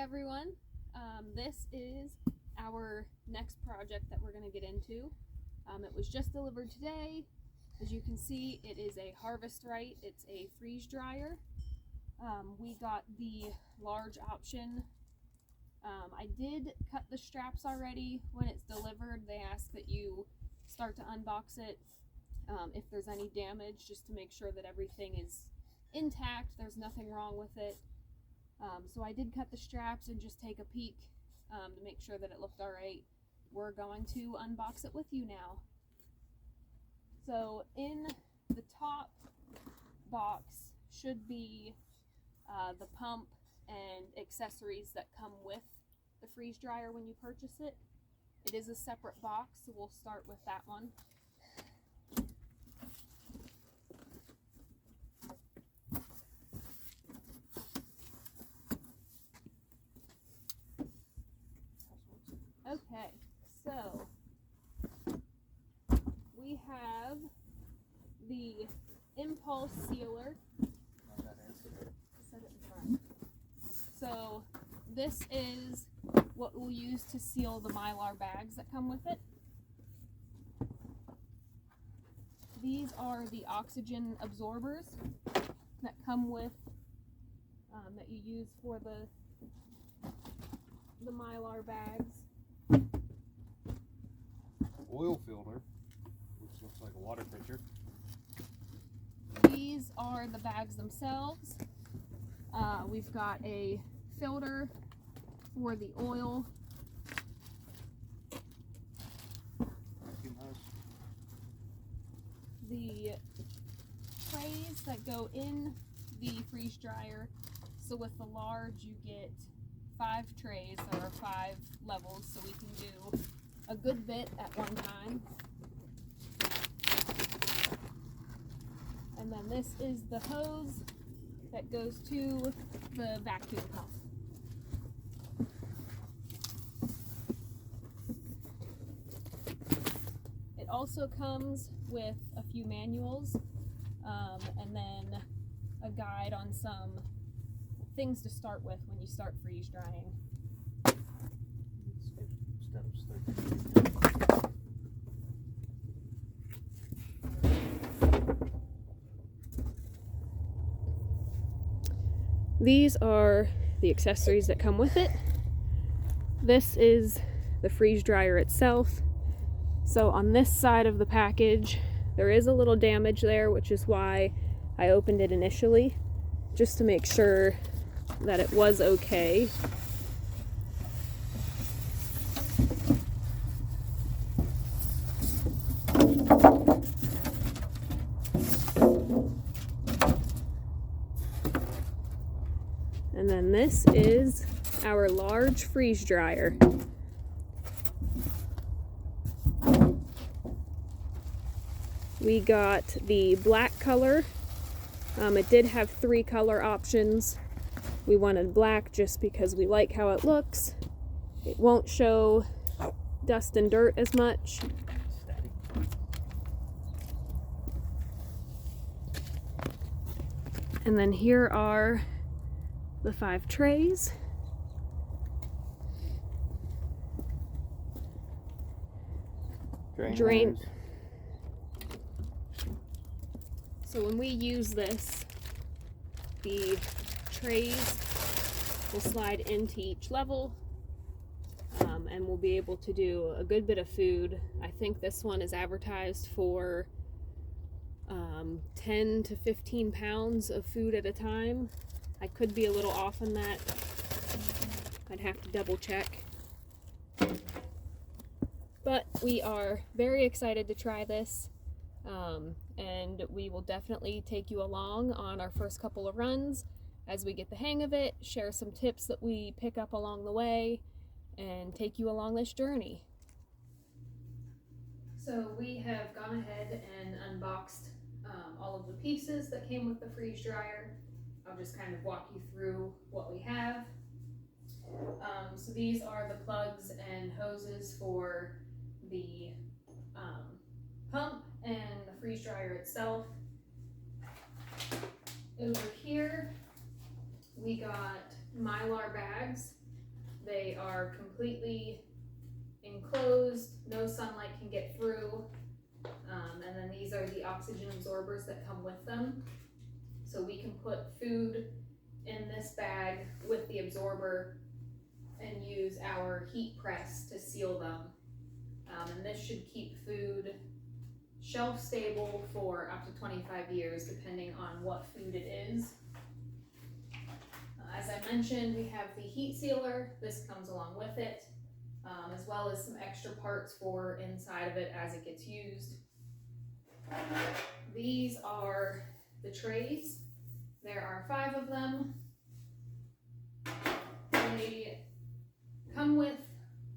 everyone. This is our next project that we're going to get into. It was just delivered today. As you can see, it is a Harvest Right. It's a freeze dryer. We got the large option. I did cut the straps already. When it's delivered, they ask that you start to unbox it if there's any damage, just to make sure that everything is intact, there's nothing wrong with it. So I did cut the straps and just take a peek to make sure that it looked alright. We're going to unbox it with you now. So in the top box should be the pump and accessories that come with the freeze dryer when you purchase it. It is a separate box, so we'll start with that one. Okay, so we have the impulse sealer. Set it in front. So this is what we'll use to seal the Mylar bags that come with it. These are the oxygen absorbers that come with, that you use for the Mylar bags. Oil filter, which looks like a water pitcher. These are the bags themselves. We've got a filter for the oil. Vacuum hose. The trays that go in the freeze dryer. So with the large, you get 5 trays. There are 5 levels, so we can do a good bit at one time. And then this is the hose that goes to the vacuum pump. It also comes with a few manuals and then a guide on some things to start with when you start freeze drying. Steps 13. These are the accessories that come with it. This is the freeze dryer itself. So on this side of the package, there is a little damage there, which is why I opened it initially, just to make sure that it was okay. And then this is our large freeze dryer. We got the black color. It did have 3 color options. We wanted black just because we like how it looks. It won't show dust and dirt as much. And then here are the 5 trays. Drain. So when we use this, the trays will slide into each level, and we'll be able to do a good bit of food. I think this one is advertised for 10 to 15 pounds of food at a time. I could be a little off on that. I'd have to double check. But we are very excited to try this. And we will definitely take you along on our first couple of runs as we get the hang of it, share some tips that we pick up along the way, and take you along this journey. So we have gone ahead and unboxed all of the pieces that came with the freeze dryer. I'll just kind of walk you through what we have. So these are the plugs and hoses for the pump and the freeze dryer itself. Over here, we got Mylar bags. They are completely enclosed, no sunlight can get through. And then these are the oxygen absorbers that come with them. So we can put food in this bag with the absorber and use our heat press to seal them. And this should keep food shelf stable for up to 25 years, depending on what food it is. As I mentioned, we have the heat sealer. This comes along with it, as well as some extra parts for inside of it as it gets used. These are the trays. There are 5 of them. They come with,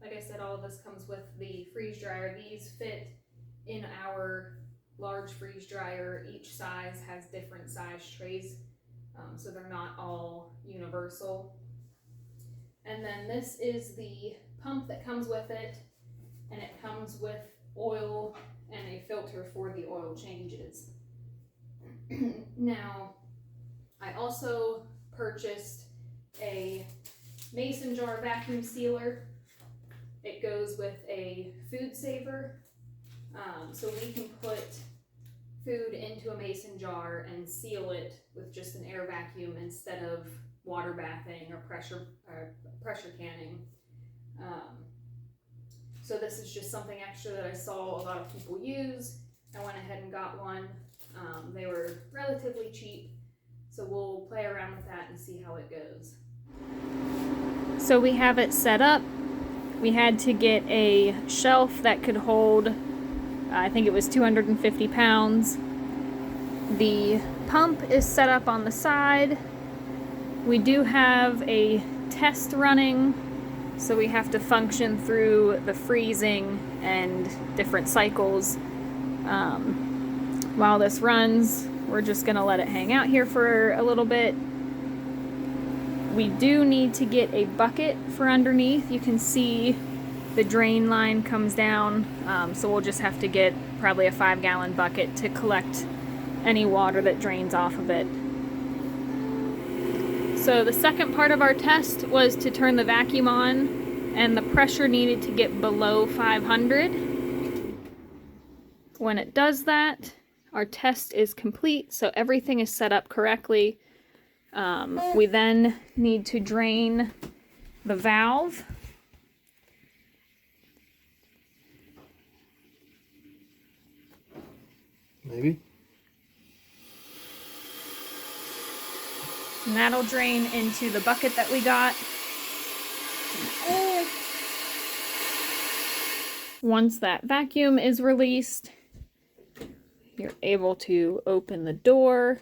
like I said, all of this comes with the freeze dryer. These fit in our large freeze dryer. Each size has different size trays, so they're not all universal. And then this is the pump that comes with it, and it comes with oil and a filter for the oil changes. Now, I also purchased a mason jar vacuum sealer. It goes with a food saver, so we can put food into a mason jar and seal it with just an air vacuum instead of water bathing or pressure canning. So this is just something extra that I saw a lot of people use. I went ahead and got one. They were relatively cheap, so we'll play around with that and see how it goes. So we have it set up. We had to get a shelf that could hold, I think it was 250 pounds. The pump is set up on the side. We do have a test running, so we have to function through the freezing and different cycles. While this runs, we're just gonna let it hang out here for a little bit. We do need to get a bucket for underneath. You can see the drain line comes down, so we'll just have to get probably a 5-gallon bucket to collect any water that drains off of it. So the second part of our test was to turn the vacuum on, and the pressure needed to get below 500. When it does that, our test is complete, so everything is set up correctly. We then need to drain the valve. Maybe. And that'll drain into the bucket that we got. Once that vacuum is released, you're able to open the door.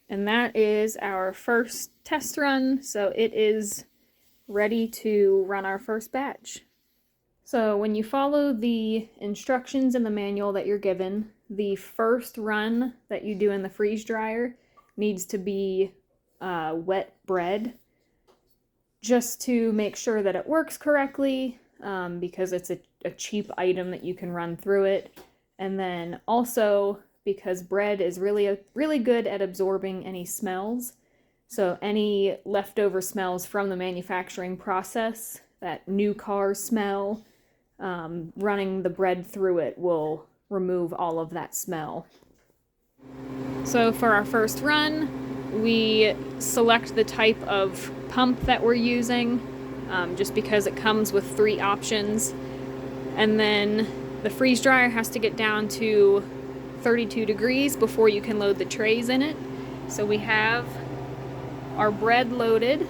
And that is our first test run, so it is ready to run our first batch. So when you follow the instructions in the manual that you're given, the first run that you do in the freeze dryer needs to be wet bread, just to make sure that it works correctly, because it's a cheap item that you can run through it. And then also because bread is really good at absorbing any smells. So any leftover smells from the manufacturing process, that new car smell, running the bread through it will remove all of that smell. So for our first run, we select the type of pump that we're using, just because it comes with 3 options. And then the freeze dryer has to get down to 32 degrees before you can load the trays in it. So we have our bread loaded,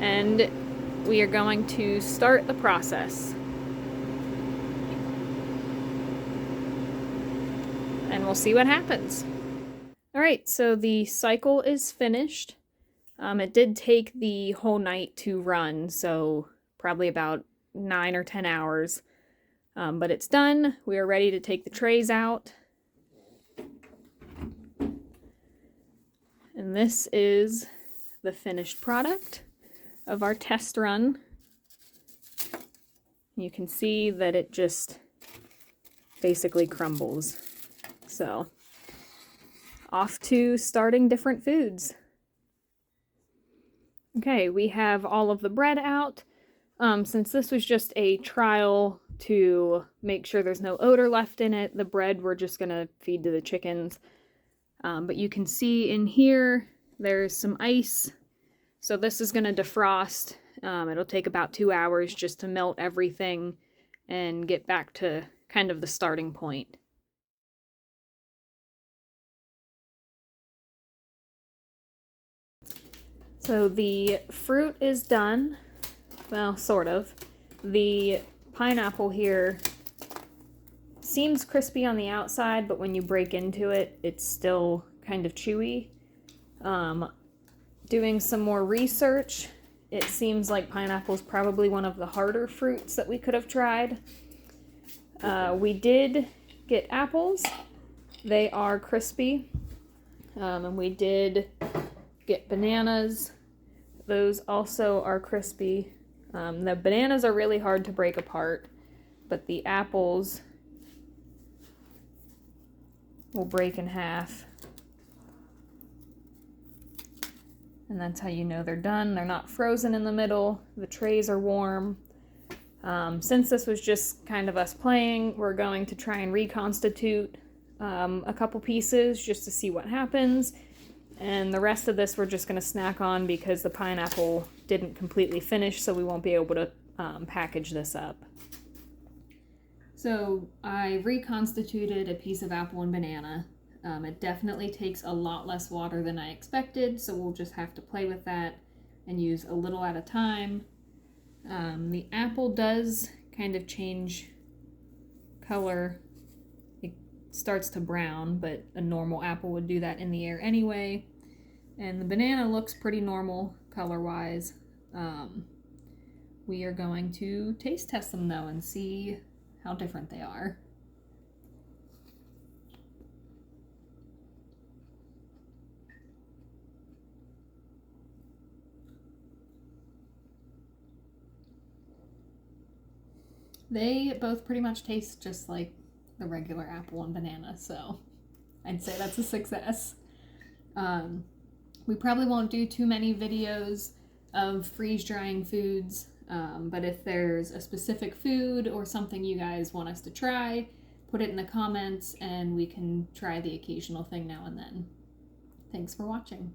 and we are going to start the process. And we'll see what happens. Alright, so the cycle is finished. It did take the whole night to run, so probably about 9 or 10 hours. But it's done. We are ready to take the trays out. And this is the finished product of our test run. You can see that it just basically crumbles. So, off to starting different foods. Okay, we have all of the bread out. Since this was just a trial to make sure there's no odor left in it, the bread we're just gonna feed to the chickens. But you can see in here, there's some ice. So this is gonna defrost. It'll take about 2 hours just to melt everything and get back to kind of the starting point. So the fruit is done. Well, sort of. The pineapple here seems crispy on the outside, but when you break into it, it's still kind of chewy. Doing some more research, it seems like pineapple is probably one of the harder fruits that we could have tried. We did get apples. They are crispy. And we did get bananas. Those also are crispy. The bananas are really hard to break apart, but the apples will break in half. And that's how you know they're done. They're not frozen in the middle. The trays are warm. Since this was just kind of us playing, we're going to try and reconstitute a couple pieces just to see what happens. And the rest of this we're just going to snack on because the pineapple didn't completely finish, so we won't be able to package this up. So I reconstituted a piece of apple and banana. It definitely takes a lot less water than I expected, so we'll just have to play with that and use a little at a time. The apple does kind of change color. It starts to brown, but a normal apple would do that in the air anyway. And the banana looks pretty normal color-wise. We are going to taste test them though and see how different they are. They both pretty much taste just like the regular apple and banana, so I'd say that's a success. We probably won't do too many videos of freeze drying foods, but if there's a specific food or something you guys want us to try, put it in the comments and we can try the occasional thing now and then. Thanks for watching.